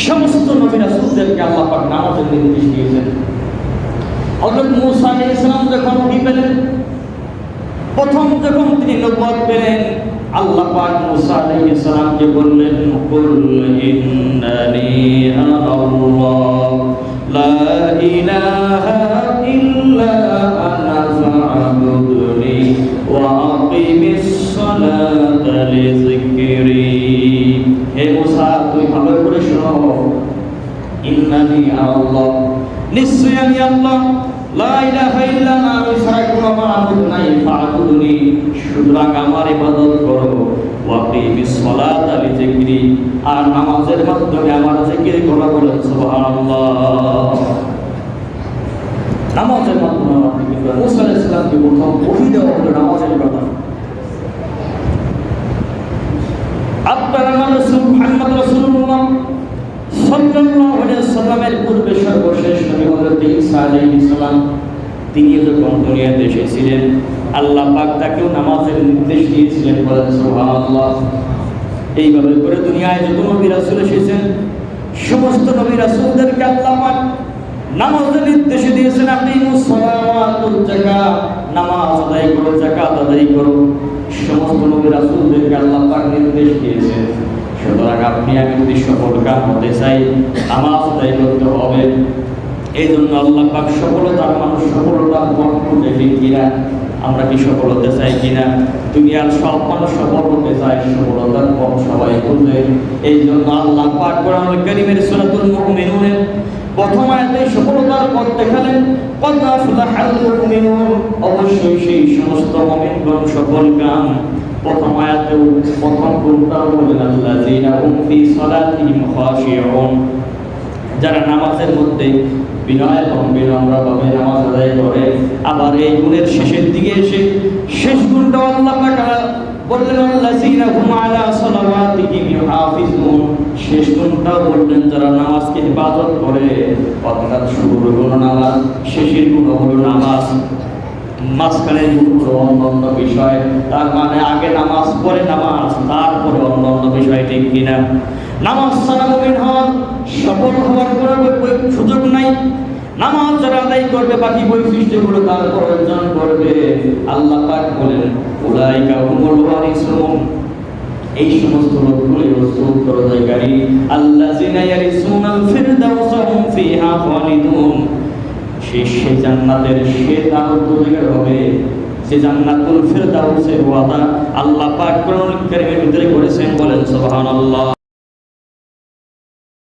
সমস্ত নবী রাসূলদেরকে আল্লাহ পাক নামাজের নির্দেশ দিয়েছেন। হযরত মূসা আলাইহিস সালাম যখন ওহী পেলেন, প্রথম যখন তিনি নবুয়ত পেলেন, আল্লাহ পাক মূসা আলাইহিস সালামকে বললেন, কুল ইন্নানি আনাল্লাহ লা ইলাহা ইল্লা আনা ফা'বুদনি ওয়া আকিমিস সালাতা লিযিকরি। হে মূসা, তুই ভালো করে শোনো, ইন্নানি আনাল্লাহ, নিশ্চয় আমি আল্লাহ, লা ইলাহা ইল্লা আনা, আমি ছাড়া কোনো মাবুদ নাই, ফা'বুদনি, সুতরাং আমার ইবাদত করো, ওয়া আকিমিস সালাতা লিযিকরি, আর নামাজের মাধ্যমে আমার জিকির করো। বলেন সুবহানাল্লাহ। নামাজের মাধ্যমে আমার জিকির করো। মূসা আলাইহিস সালামকে প্রথম ওহী দেওয়া হলো নামাজের কথা। আপনার আমার রাসূল মুহাম্মদ রাসূলুল্লাহ সাল্লাল্লাহু আলাইহি ওয়াসাল্লামের পূর্বে সর্বশেষ নবী হযরত ঈসা আলাইহিস সালাম, তিনি যখন দুনিয়াতে এসেছিলেন, আল্লাহ পাক তাকেও নামাজের নির্দেশ দিয়েছিলেন। বলেন সুবহানাল্লাহ। এইভাবে করে দুনিয়ায় যত নবী রাসূল এসেছেন, সমস্ত নবী রাসূলদেরকে আল্লাহ পাক নামাজের নির্দেশ দিয়েছেন। আকিমুস সালাওয়াতুল যাকাত, নামাজ আদায় করো, যাকাত আদায় করো। সমস্ত নবী রাসূলদেরকে আল্লাহ পাক নির্দেশ দিয়েছেন। সুতরাং আপনি আমি যদি সফল কাম হতে চাই, নামাজ আদায় করতে হবে। এই জন্য আল্লাহ পাক সফলতার মানুষ সফলতার পথ খুঁজে দিন কিনা? আমরা কি সফল হতে চাই কিনা? দুনিয়ার সব মানুষ সফল হতে চায়, সফলতার পথ সবাই খুঁজে। এই জন্য আল্লাহ পাক কোরআনুল কারীমের সূরাতুল মুমিনুনের প্রথম আয়াতে সফলতার পথ দেখালেন, ক্বাদ আফলাহাল মুমিনুন, অবশ্যই সেই সমস্ত মুমিনগণ সফল কাম। প্রথম আয়াতে প্রথম গুণটা বলেন, আল্লাযীনা হুম ফি সালাতিহিম খাশিউন, যারা নামাজের মধ্যে বিনয় এবং বিনম্রভাবে নামাজ আদায় করে। আবার এই গুণের শেষের দিকে এসে শেষ গুণটা আল্লাহ পাক বললেন, আল্লাযীনা হুম আলা সালাওয়াতিহিম ইউহাফিজুন, শেষ গুণটা বললেন যারা নামাজকে ইবাদত করে। অর্থাৎ শুরুর গুণ নামাজ, শেষের গুণ হলো নামাজ, মাঝখানের গুণ হলো অন্যান্য বিষয়। তার মানে আগে নামাজ, পরে নামাজ, তারপরে অন্যান্য বিষয়। ঠিক কিনা? নামাজ ছাড়া মুমিন হওয়ার, সফল হওয়ার কোনো সুযোগ নাই। নামাজ যারা আদায় করবে, বাকি বৈশিষ্ট্যগুলো তার অর্জন করবে। আল্লাহ পাক বলেন, উলাইকা হুমুল ওয়ারিসুন, এই সমস্ত লোকগুলো হচ্ছে উত্তরাধিকারী। আল্লাযীনা ইয়ারিসুনাল ফিরদাউসা হুম ফিহা খালিদুন, সে জান্নাতের সে তার উত্তরাধিকার হবে, যে জান্নাতুল ফিরদাউসের ওয়াদা আল্লাহ পাক কোরআনুল কারীমের ভিতরে করেছেন। বলেন সুবহানাল্লাহ।